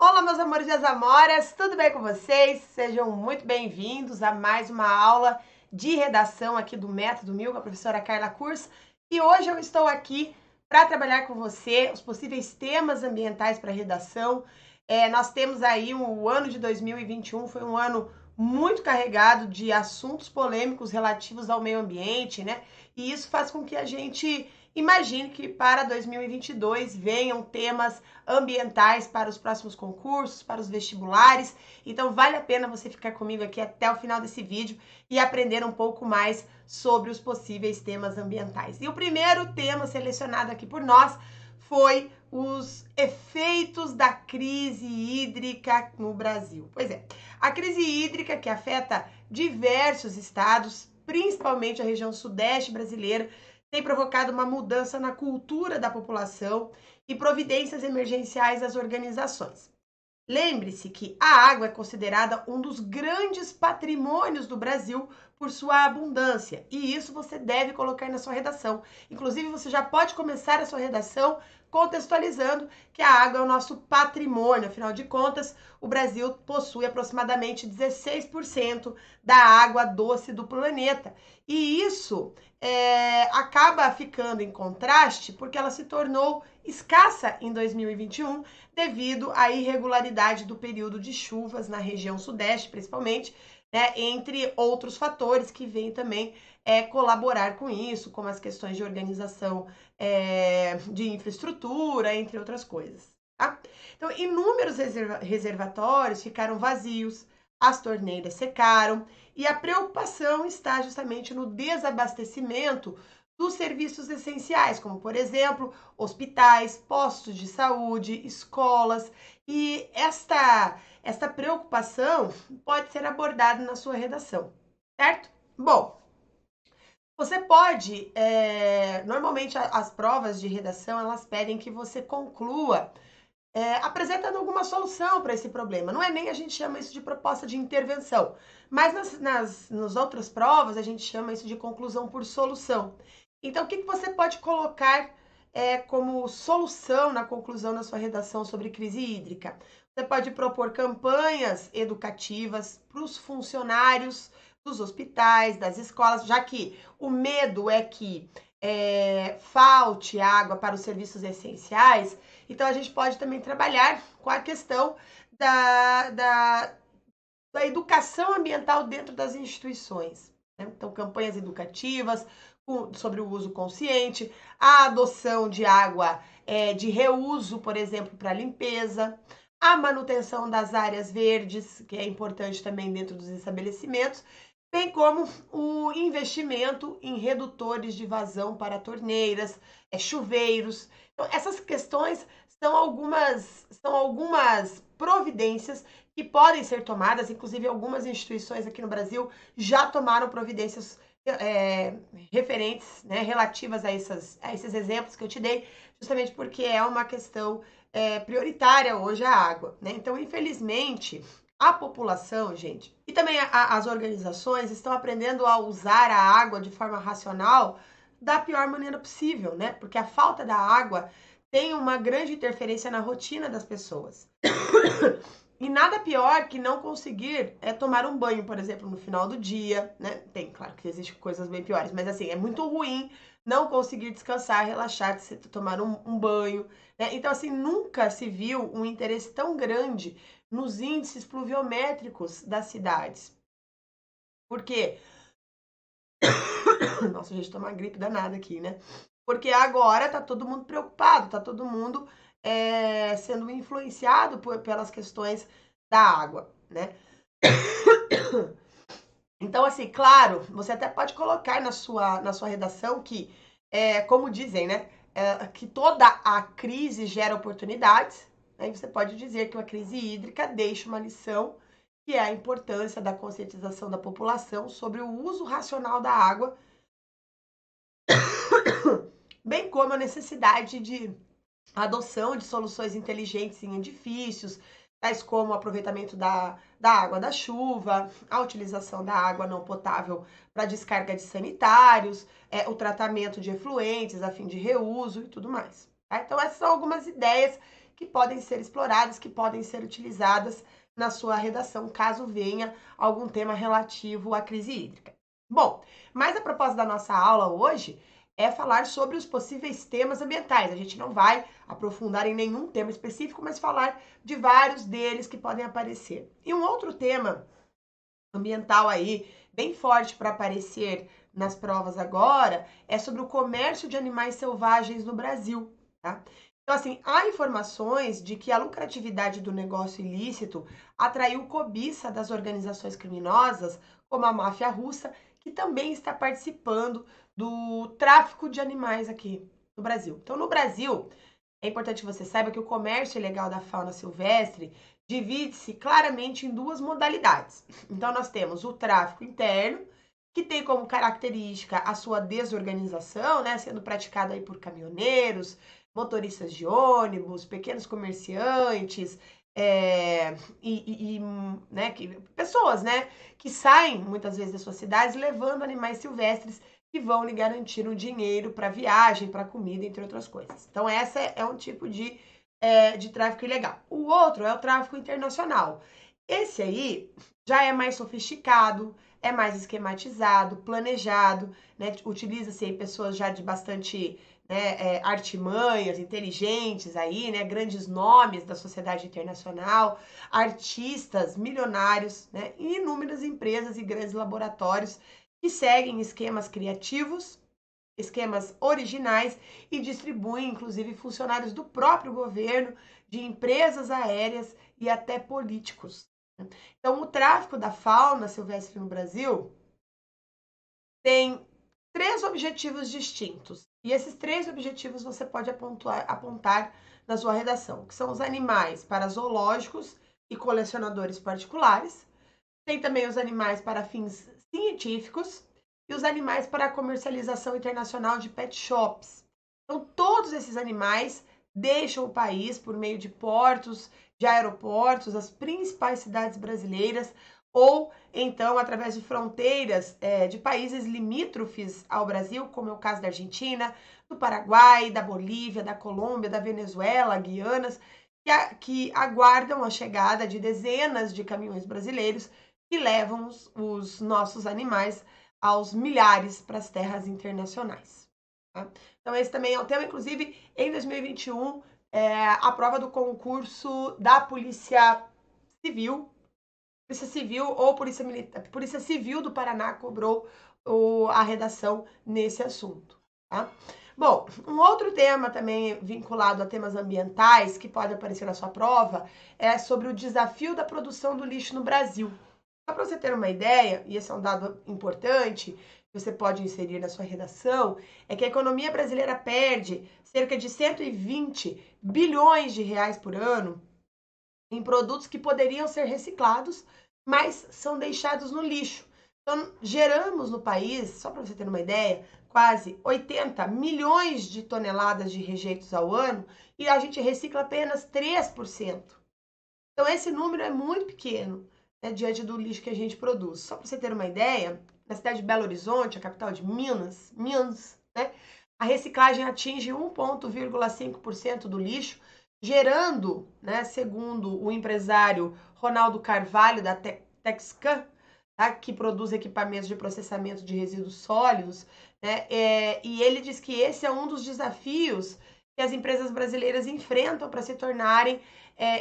Olá, meus amores e as amoras, tudo bem com vocês? Sejam muito bem-vindos a mais uma aula de redação aqui do Método Mil com a professora Carla Curso. E hoje eu estou aqui para trabalhar com você os possíveis temas ambientais para redação. Nós temos aí o ano de 2021, foi um ano muito carregado de assuntos polêmicos relativos ao meio ambiente, né? E isso faz com que a gente imagine que para 2022 venham temas ambientais para os próximos concursos, para os vestibulares. Então vale a pena você ficar comigo aqui até o final desse vídeo e aprender um pouco mais sobre os possíveis temas ambientais. E o primeiro tema selecionado aqui por nós foi os efeitos da crise hídrica no Brasil. Pois é, a crise hídrica que afeta diversos estados, principalmente a região sudeste brasileira, tem provocado uma mudança na cultura da população e providências emergenciais às organizações. Lembre-se que a água é considerada um dos grandes patrimônios do Brasil por sua abundância, e isso você deve colocar na sua redação. Inclusive, você já pode começar a sua redação contextualizando que a água é o nosso patrimônio. Afinal de contas, o Brasil possui aproximadamente 16% da água doce do planeta. E isso acaba ficando em contraste porque ela se tornou escassa em 2021 devido à irregularidade do período de chuvas na região sudeste, principalmente, né, entre outros fatores que vêm também colaborar com isso, como as questões de organização de infraestrutura, entre outras coisas. Tá? Então, inúmeros reservatórios ficaram vazios, as torneiras secaram e a preocupação está justamente no desabastecimento dos serviços essenciais, como, por exemplo, hospitais, postos de saúde, escolas. E esta preocupação pode ser abordada na sua redação, certo? Bom, você pode, normalmente as provas de redação, elas pedem que você conclua apresentando alguma solução para esse problema. Não é nem a gente chama isso de proposta de intervenção, mas nas outras provas a gente chama isso de conclusão por solução. Então, o que você pode colocar como solução na conclusão da sua redação sobre crise hídrica? Você pode propor campanhas educativas para os funcionários dos hospitais, das escolas, já que o medo é que falte água para os serviços essenciais. Então, a gente pode também trabalhar com a questão da educação ambiental dentro das instituições. Né? Então, campanhas educativas sobre o uso consciente, a adoção de água de reuso, por exemplo, para limpeza, a manutenção das áreas verdes, que é importante também dentro dos estabelecimentos, bem como o investimento em redutores de vazão para torneiras, chuveiros. Então, essas questões são algumas providências que podem ser tomadas, inclusive algumas instituições aqui no Brasil já tomaram providências referentes, né, relativas a esses exemplos que eu te dei, justamente porque é uma questão prioritária hoje a água, né? Então, infelizmente, a população, gente, e também as organizações estão aprendendo a usar a água de forma racional da pior maneira possível, né? Porque a falta da água tem uma grande interferência na rotina das pessoas. E nada pior que não conseguir tomar um banho, por exemplo, no final do dia, né? Tem, claro que existem coisas bem piores, mas assim, é muito ruim não conseguir descansar, relaxar, tomar um banho, né? Então, assim, nunca se viu um interesse tão grande nos índices pluviométricos das cidades. Por quê? Nossa, a gente tá uma gripe danada aqui, né? Porque agora tá todo mundo preocupado, tá todo mundo sendo influenciado pelas questões da água, né? Então, assim, claro, você até pode colocar na sua redação que, como dizem, né? Que toda a crise gera oportunidades. Aí você pode dizer que uma crise hídrica deixa uma lição, que é a importância da conscientização da população sobre o uso racional da água, bem como a necessidade de adoção de soluções inteligentes em edifícios, tais como o aproveitamento da água da chuva, a utilização da água não potável para descarga de sanitários, o tratamento de efluentes a fim de reuso e tudo mais. tá? Então, essas são algumas ideias que podem ser exploradas, que podem ser utilizadas na sua redação, caso venha algum tema relativo à crise hídrica. Bom, mas a proposta da nossa aula hoje é falar sobre os possíveis temas ambientais. A gente não vai aprofundar em nenhum tema específico, mas falar de vários deles que podem aparecer. E um outro tema ambiental aí, bem forte para aparecer nas provas agora, é sobre o comércio de animais selvagens no Brasil, tá? Então, assim, há informações de que a lucratividade do negócio ilícito atraiu cobiça das organizações criminosas, como a máfia russa, que também está participando do tráfico de animais aqui no Brasil. Então, no Brasil, é importante que você saiba que o comércio ilegal da fauna silvestre divide-se claramente em duas modalidades. Então, nós temos o tráfico interno, que tem como característica a sua desorganização, né, sendo praticado aí por caminhoneiros, motoristas de ônibus, pequenos comerciantes, né, pessoas, né, que saem muitas vezes das suas cidades levando animais silvestres que vão lhe garantir um dinheiro para viagem, para comida, entre outras coisas. Então, essa é um tipo de tráfico ilegal. O outro é o tráfico internacional. Esse aí já é mais sofisticado, é mais esquematizado, planejado, né? Utiliza-se pessoas já de bastante, né, artimanhas, inteligentes aí, né? Grandes nomes da sociedade internacional, artistas milionários, né? E inúmeras empresas e grandes laboratórios que seguem esquemas criativos, esquemas originais e distribuem, inclusive, funcionários do próprio governo, de empresas aéreas e até políticos. Então, o tráfico da fauna silvestre no Brasil tem 3 objetivos distintos. E esses 3 objetivos você pode apontar na sua redação, que são os animais para zoológicos e colecionadores particulares. Tem também os animais para fins científicos e os animais para a comercialização internacional de pet shops. Então, todos esses animais deixam o país por meio de portos, de aeroportos, as principais cidades brasileiras, ou então através de fronteiras de países limítrofes ao Brasil, como é o caso da Argentina, do Paraguai, da Bolívia, da Colômbia, da Venezuela, Guianas, que aguardam a chegada de dezenas de caminhões brasileiros que levam os nossos animais aos milhares para as terras internacionais. Tá? Então, esse também é um tema, inclusive, em 2021, a prova do concurso da Polícia Civil ou Polícia Civil do Paraná cobrou a redação nesse assunto. Tá? Bom, um outro tema também vinculado a temas ambientais que pode aparecer na sua prova é sobre o desafio da produção do lixo no Brasil. Só para você ter uma ideia, e esse é um dado importante que você pode inserir na sua redação, é que a economia brasileira perde cerca de 120 bilhões de reais por ano em produtos que poderiam ser reciclados, mas são deixados no lixo. Então, geramos no país, só para você ter uma ideia, quase 80 milhões de toneladas de rejeitos ao ano e a gente recicla apenas 3%. Então, esse número é muito pequeno, né, diante do lixo que a gente produz. Só para você ter uma ideia, na cidade de Belo Horizonte, a capital de Minas, né, a reciclagem atinge 1,5% do lixo, gerando, né, segundo o empresário Ronaldo Carvalho, da Texcan, tá, que produz equipamentos de processamento de resíduos sólidos, né, e ele diz que esse é um dos desafios que as empresas brasileiras enfrentam para se tornarem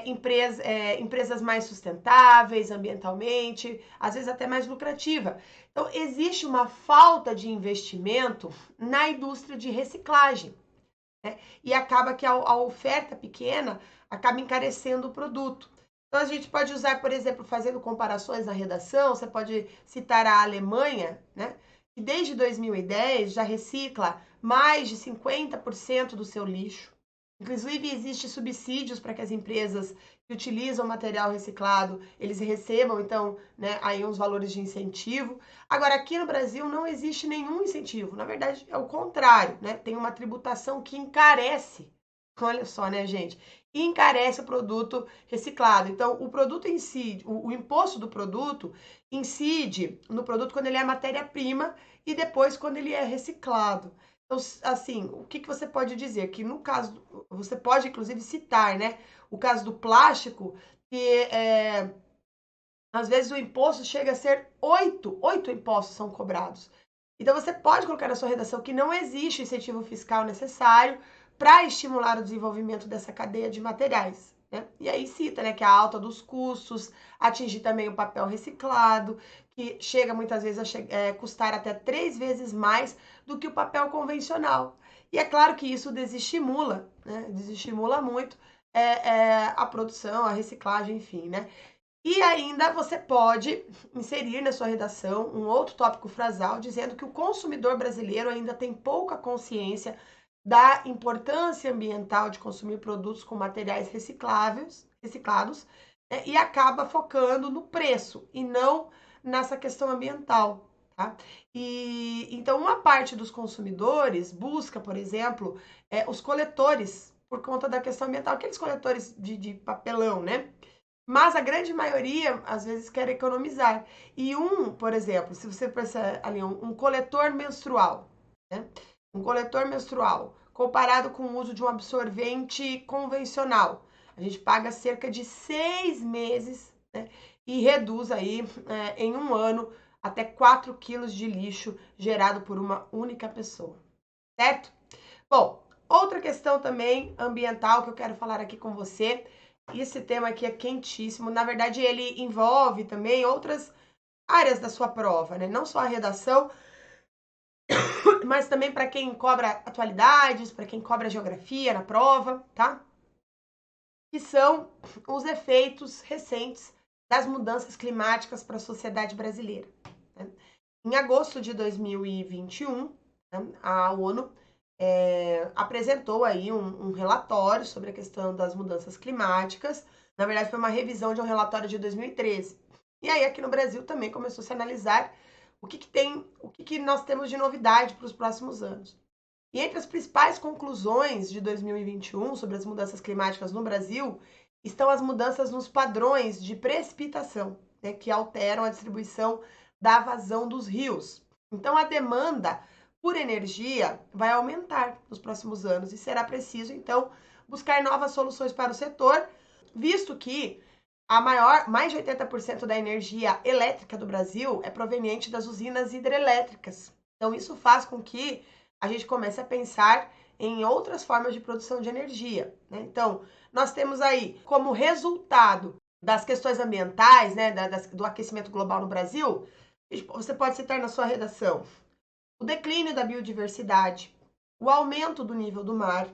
empresas mais sustentáveis ambientalmente, às vezes até mais lucrativa. Então, existe uma falta de investimento na indústria de reciclagem, né? E acaba que a oferta pequena acaba encarecendo o produto. Então, a gente pode usar, por exemplo, fazendo comparações na redação, você pode citar a Alemanha, né, que desde 2010 já recicla mais de 50% do seu lixo. Inclusive, existem subsídios para que as empresas que utilizam material reciclado, eles recebam, então, né, aí uns valores de incentivo. Agora, aqui no Brasil não existe nenhum incentivo. Na verdade, é o contrário, né? Tem uma tributação que encarece, olha só, né, gente? Encarece o produto reciclado. Então, o produto em si, o imposto do produto incide no produto quando ele é matéria-prima e depois quando ele é reciclado. Então, assim, o que você pode dizer? Que no caso você pode inclusive citar, né, o caso do plástico, que às vezes o imposto chega a ser 8 impostos são cobrados. Então você pode colocar na sua redação que não existe incentivo fiscal necessário para estimular o desenvolvimento dessa cadeia de materiais, né? E aí cita, né, que a alta dos custos atinge também o papel reciclado, que chega muitas vezes a custar até 3 vezes mais do que o papel convencional. E é claro que isso desestimula, né? Desestimula muito a produção, a reciclagem, enfim, né? E ainda você pode inserir na sua redação um outro tópico frasal dizendo que o consumidor brasileiro ainda tem pouca consciência da importância ambiental de consumir produtos com materiais reciclados, né, e acaba focando no preço e não nessa questão ambiental. Tá? E então uma parte dos consumidores busca, por exemplo, os coletores por conta da questão ambiental, aqueles coletores de papelão, né? Mas a grande maioria, às vezes, quer economizar. E por exemplo, se você pensar ali, um coletor menstrual, né? Um coletor menstrual, comparado com o uso de um absorvente convencional, a gente paga cerca de 6 meses, né? E reduz aí, em um ano, até 4 quilos de lixo gerado por uma única pessoa, certo? Bom, outra questão também ambiental que eu quero falar aqui com você. Esse tema aqui é quentíssimo. Na verdade, ele envolve também outras áreas da sua prova, né? Não só a redação, mas também para quem cobra atualidades, para quem cobra geografia na prova, tá? Que são os efeitos recentes das mudanças climáticas para a sociedade brasileira, né? Em agosto de 2021, né, a ONU apresentou aí um relatório sobre a questão das mudanças climáticas. Na verdade, foi uma revisão de um relatório de 2013. E aí, aqui no Brasil, também começou a se analisar o que nós temos de novidade para os próximos anos. E entre as principais conclusões de 2021 sobre as mudanças climáticas no Brasil estão as mudanças nos padrões de precipitação, né, que alteram a distribuição da vazão dos rios. Então, a demanda por energia vai aumentar nos próximos anos e será preciso, então, buscar novas soluções para o setor, visto que mais de 80% da energia elétrica do Brasil é proveniente das usinas hidrelétricas. Então, isso faz com que a gente comece a pensar em outras formas de produção de energia, né? Então, nós temos aí, como resultado das questões ambientais, né, do aquecimento global no Brasil, você pode citar na sua redação o declínio da biodiversidade, o aumento do nível do mar,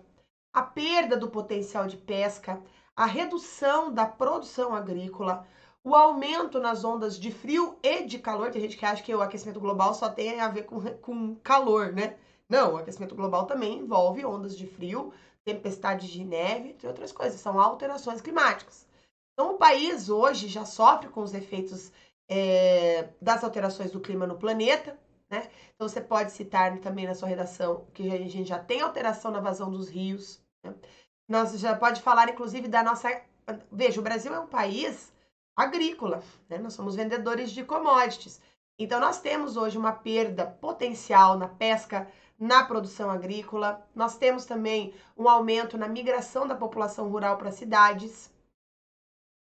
a perda do potencial de pesca, a redução da produção agrícola, o aumento nas ondas de frio e de calor. Tem gente que acha que o aquecimento global só tem a ver com calor, né? Não, o aquecimento global também envolve ondas de frio, tempestades de neve, entre outras coisas. São alterações climáticas. Então, o país hoje já sofre com os efeitos das alterações do clima no planeta, né? Então, você pode citar também na sua redação que a gente já tem alteração na vazão dos rios, né? Nós já pode falar, inclusive, da nossa... Veja, o Brasil é um país agrícola, né? Nós somos vendedores de commodities. Então, nós temos hoje uma perda potencial na pesca, na produção agrícola. Nós temos também um aumento na migração da população rural para cidades,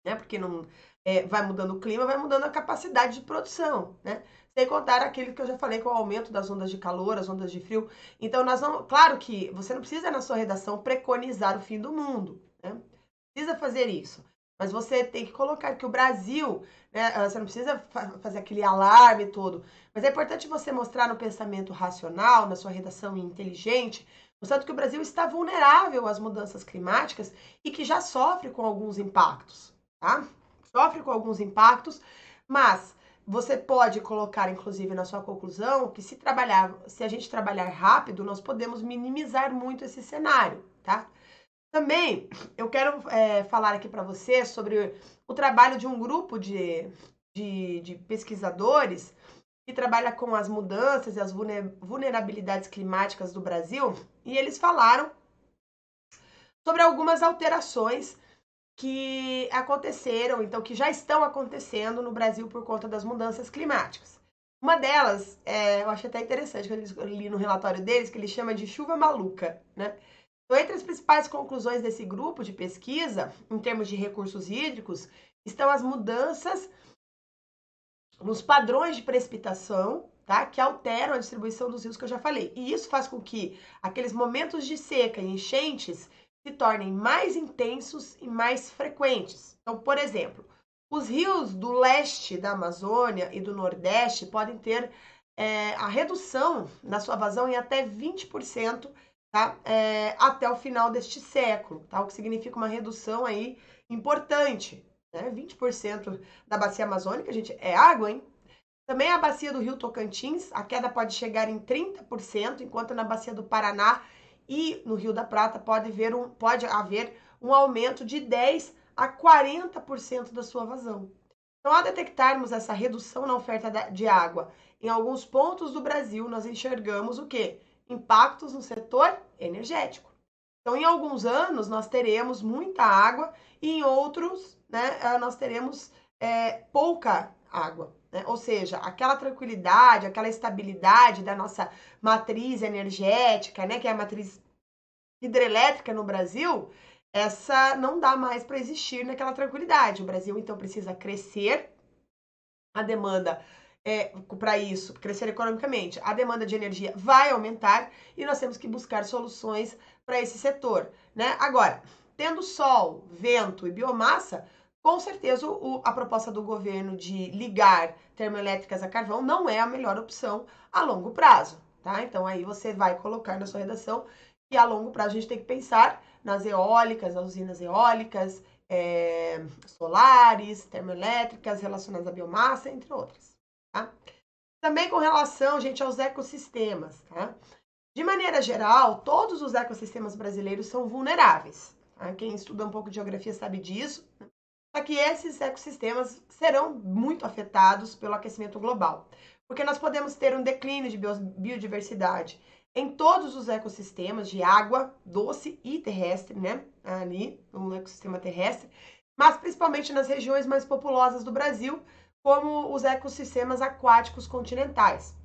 né? Porque não vai mudando o clima, vai mudando a capacidade de produção, né? Sem contar aquilo que eu já falei, com o aumento das ondas de calor, as ondas de frio. Então, nós não... Claro que você não precisa, na sua redação, preconizar o fim do mundo, né? Precisa fazer isso. Mas você tem que colocar que o Brasil, né, você não precisa fazer aquele alarme todo, mas é importante você mostrar no pensamento racional, na sua redação inteligente, mostrando que o Brasil está vulnerável às mudanças climáticas e que já sofre com alguns impactos, tá? Sofre com alguns impactos, mas você pode colocar, inclusive, na sua conclusão, que se a gente trabalhar rápido, nós podemos minimizar muito esse cenário, tá? Também eu quero falar aqui para você sobre o trabalho de um grupo de pesquisadores que trabalha com as mudanças e as vulnerabilidades climáticas do Brasil, e eles falaram sobre algumas alterações que aconteceram, então que já estão acontecendo no Brasil por conta das mudanças climáticas. Uma delas, eu achei até interessante, que eu li no relatório deles, que eles chamam de chuva maluca, né? Então, entre as principais conclusões desse grupo de pesquisa, em termos de recursos hídricos, estão as mudanças nos padrões de precipitação, tá? Que alteram a distribuição dos rios que eu já falei. E isso faz com que aqueles momentos de seca e enchentes se tornem mais intensos e mais frequentes. Então, por exemplo, os rios do leste da Amazônia e do Nordeste podem ter a redução na sua vazão em até 20%, tá? Até o final deste século, tá? O que significa uma redução aí importante, né? 20% da bacia amazônica, gente, é água, hein? Também a bacia do Rio Tocantins, a queda pode chegar em 30%, enquanto na bacia do Paraná e no Rio da Prata pode haver um aumento de 10 a 40% da sua vazão. Então, ao detectarmos essa redução na oferta de água em alguns pontos do Brasil, nós enxergamos o quê? Impactos no setor energético. Então, em alguns anos, nós teremos muita água e em outros, né, nós teremos pouca água. Né? Ou seja, aquela tranquilidade, aquela estabilidade da nossa matriz energética, né, que é a matriz hidrelétrica no Brasil, essa não dá mais para existir naquela tranquilidade. O Brasil, então, precisa crescer, a demanda para isso, crescer economicamente, a demanda de energia vai aumentar e nós temos que buscar soluções para esse setor, né? Agora, tendo sol, vento e biomassa, com certeza a proposta do governo de ligar termoelétricas a carvão não é a melhor opção a longo prazo, tá? Então aí você vai colocar na sua redação que a longo prazo a gente tem que pensar nas eólicas, nas usinas eólicas, solares, termoelétricas relacionadas à biomassa, entre outras. Tá? Também com relação, gente, aos ecossistemas. Tá? De maneira geral, todos os ecossistemas brasileiros são vulneráveis. Tá? Quem estuda um pouco de geografia sabe disso. Só que esses ecossistemas serão muito afetados pelo aquecimento global, porque nós podemos ter um declínio de biodiversidade em todos os ecossistemas de água, doce e terrestre, né? Ali, no ecossistema terrestre, mas principalmente nas regiões mais populosas do Brasil, como os ecossistemas aquáticos continentais.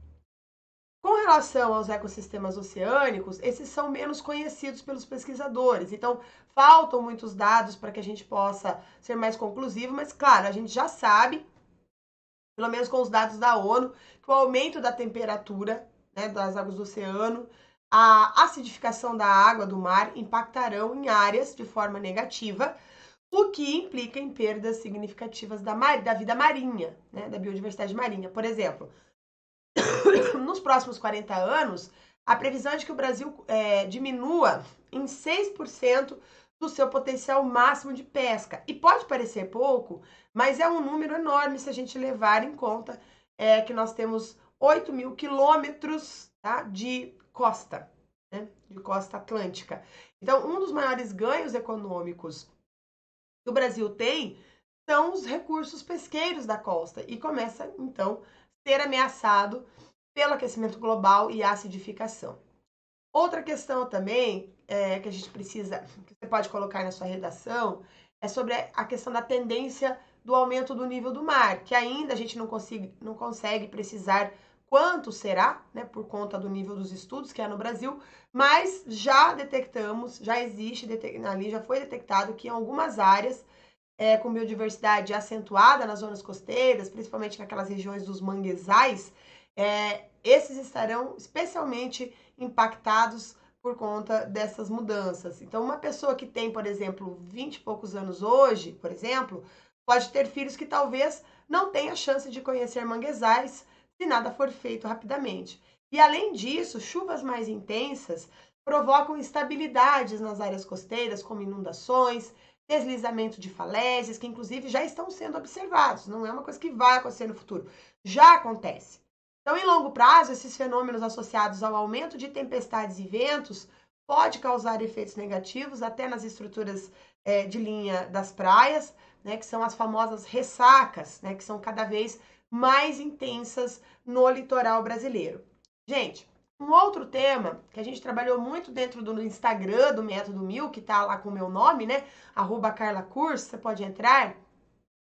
Com relação aos ecossistemas oceânicos, esses são menos conhecidos pelos pesquisadores, então faltam muitos dados para que a gente possa ser mais conclusivo, mas claro, a gente já sabe, pelo menos com os dados da ONU, que o aumento da temperatura, né, das águas do oceano, a acidificação da água do mar impactarão em áreas de forma negativa, o que implica em perdas significativas da vida marinha, né, da biodiversidade marinha. Por exemplo, nos próximos 40 anos, a previsão é de que o Brasil diminua em 6% do seu potencial máximo de pesca. E pode parecer pouco, mas é um número enorme se a gente levar em conta que nós temos 8 mil quilômetros, tá, de costa, né, de costa atlântica. Então, um dos maiores ganhos econômicos que o Brasil tem são os recursos pesqueiros da costa e começa, então, a ser ameaçado pelo aquecimento global e acidificação. Outra questão também que a gente precisa, que você pode colocar na sua redação, é sobre a questão da tendência do aumento do nível do mar, que ainda a gente não consegue precisar quanto será, né, por conta do nível dos estudos que há no Brasil, mas já detectamos, já existe, ali já foi detectado que em algumas áreas com biodiversidade acentuada nas zonas costeiras, principalmente naquelas regiões dos manguezais, esses estarão especialmente impactados por conta dessas mudanças. Então, uma pessoa que tem, por exemplo, 20 e poucos anos hoje, por exemplo, pode ter filhos que talvez não tenha chance de conhecer manguezais se nada for feito rapidamente. E além disso, chuvas mais intensas provocam instabilidades nas áreas costeiras, como inundações, deslizamento de falésias, que inclusive já estão sendo observados, não é uma coisa que vai acontecer no futuro, já acontece. Então, em longo prazo, esses fenômenos associados ao aumento de tempestades e ventos pode causar efeitos negativos até nas estruturas de linha das praias, né, que são as famosas ressacas, né, que são cada vez mais intensas no litoral brasileiro. Gente, um outro tema que a gente trabalhou muito dentro do Instagram do Método 1000, que tá lá com o meu nome, né, @carlacurso, você pode entrar,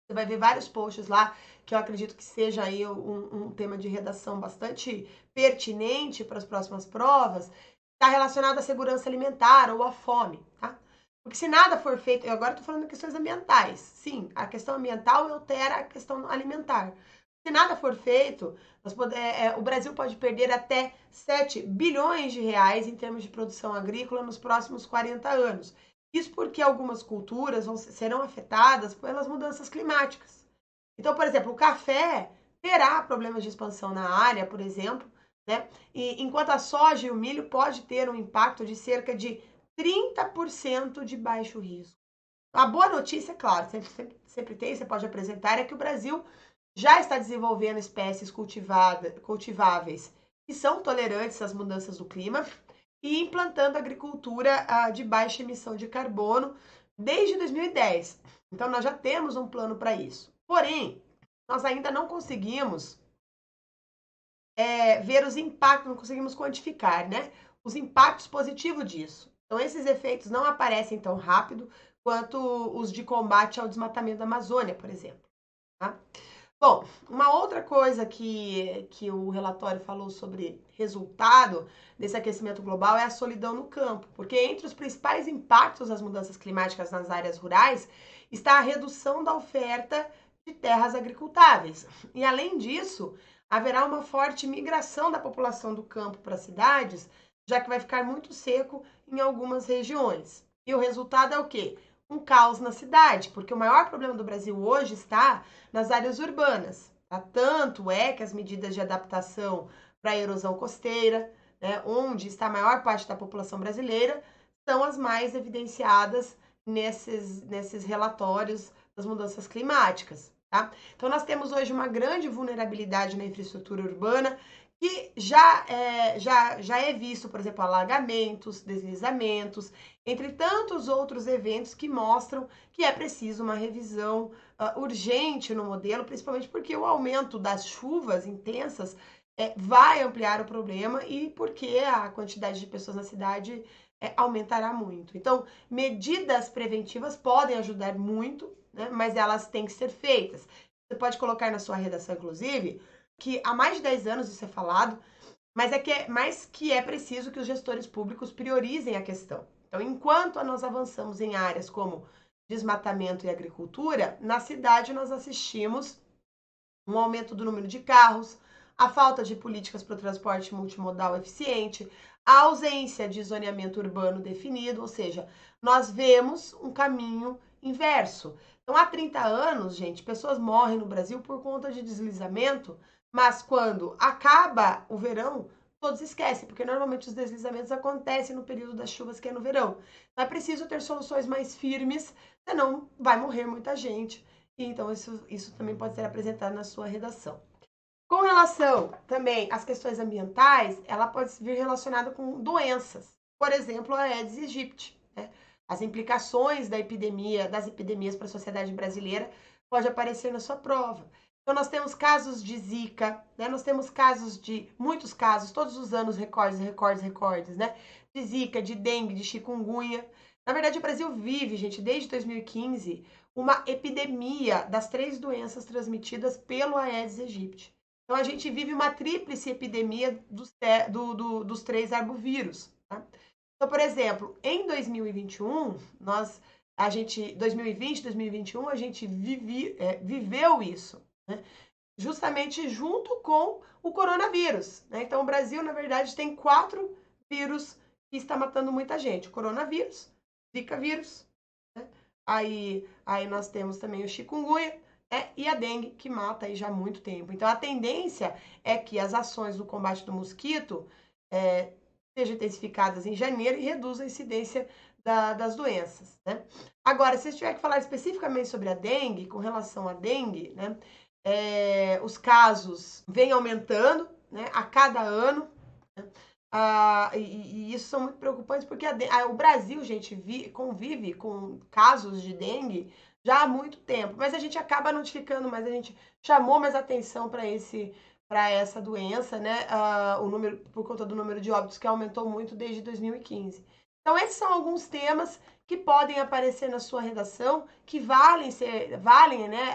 você vai ver vários posts lá, que eu acredito que seja aí um tema de redação bastante pertinente para as próximas provas. está relacionado à segurança alimentar ou à fome, tá? Porque se nada for feito, eu agora estou falando de questões ambientais. Sim, a questão ambiental altera a questão alimentar. Se nada for feito, o Brasil pode perder até 7 bilhões de reais em termos de produção agrícola nos próximos 40 anos. Isso porque algumas culturas serão afetadas pelas mudanças climáticas. Então, por exemplo, o café terá problemas de expansão na área, por exemplo, né? E, enquanto a soja e o milho pode ter um impacto de cerca de 30% de baixo risco. A boa notícia, claro, sempre tem, você pode apresentar, é que o Brasil já está desenvolvendo espécies cultiváveis que são tolerantes às mudanças do clima e implantando agricultura de baixa emissão de carbono desde 2010. Então, nós já temos um plano para isso. Porém, nós ainda não conseguimos ver os impactos, não conseguimos quantificar, né? Os impactos positivos disso. Então, esses efeitos não aparecem tão rápido quanto os de combate ao desmatamento da Amazônia, por exemplo. Tá? Bom, uma outra coisa que o relatório falou sobre resultado desse aquecimento global é a solidão no campo, porque entre os principais impactos das mudanças climáticas nas áreas rurais está a redução da oferta de terras agricultáveis. E além disso, haverá uma forte migração da população do campo para as cidades, já que vai ficar muito seco em algumas regiões. E o resultado é o quê? Um caos na cidade, porque o maior problema do Brasil hoje está nas áreas urbanas. Tá? Tanto é que as medidas de adaptação para a erosão costeira, né, onde está a maior parte da população brasileira, são as mais evidenciadas nesses relatórios das mudanças climáticas. Tá? Então, nós temos hoje uma grande vulnerabilidade na infraestrutura urbana que já é visto, por exemplo, alagamentos, deslizamentos, entre tantos outros eventos que mostram que é preciso uma revisão urgente no modelo, principalmente porque o aumento das chuvas intensas vai ampliar o problema e porque a quantidade de pessoas na cidade aumentará muito. Então, medidas preventivas podem ajudar muito, né, mas elas têm que ser feitas. Você pode colocar na sua redação, inclusive, que há mais de 10 anos isso é falado, mas que é preciso que os gestores públicos priorizem a questão. Então, enquanto nós avançamos em áreas como desmatamento e agricultura, na cidade nós assistimos um aumento do número de carros, a falta de políticas para o transporte multimodal eficiente, a ausência de zoneamento urbano definido, ou seja, nós vemos um caminho inverso. Então, há 30 anos, gente, pessoas morrem no Brasil por conta de deslizamento, mas quando acaba o verão, todos esquecem, porque normalmente os deslizamentos acontecem no período das chuvas, que é no verão. Então, é preciso ter soluções mais firmes, senão vai morrer muita gente. E então, isso também pode ser apresentado na sua redação. Com relação também às questões ambientais, ela pode vir relacionada com doenças. Por exemplo, a Aedes aegypti. Né? As implicações das epidemias para a sociedade brasileira pode aparecer na sua prova. Então, nós temos casos de Zika, né? Nós temos muitos casos, todos os anos, recordes, né? De Zika, de dengue, de chikungunya. Na verdade, o Brasil vive, gente, desde 2015, uma epidemia das 3 doenças transmitidas pelo Aedes aegypti. Então, a gente vive uma tríplice epidemia dos 3 arbovírus. Tá? Então, por exemplo, em 2021, 2020, 2021, a gente viveu isso, né? Justamente junto com o coronavírus. Né? Então, o Brasil, na verdade, tem 4 vírus que está matando muita gente. O coronavírus, Zika vírus, né? Aí nós temos também o chikungunya, e a dengue, que mata aí já há muito tempo. Então, a tendência é que as ações do combate do mosquito sejam intensificadas em janeiro e reduzam a incidência das doenças, né? Agora, se eu tiver que falar especificamente sobre a dengue, com relação à dengue, né, os casos vêm aumentando, né, a cada ano, né? E isso são muito preocupantes, porque o Brasil, gente, convive com casos de dengue já há muito tempo, mas a gente acaba notificando, mas a gente chamou mais atenção para essa doença, né? Por conta do número de óbitos que aumentou muito desde 2015. Então, esses são alguns temas que podem aparecer na sua redação, que valem, né?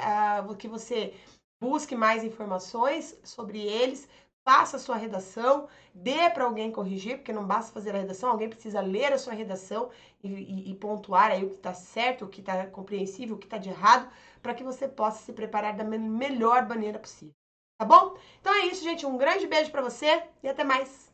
Que você busque mais informações sobre eles, faça a sua redação, dê para alguém corrigir, porque não basta fazer a redação, alguém precisa ler a sua redação e pontuar aí o que está certo, o que está compreensível, o que está de errado, para que você possa se preparar da melhor maneira possível. Tá bom? Então é isso, gente. Um grande beijo para você e até mais.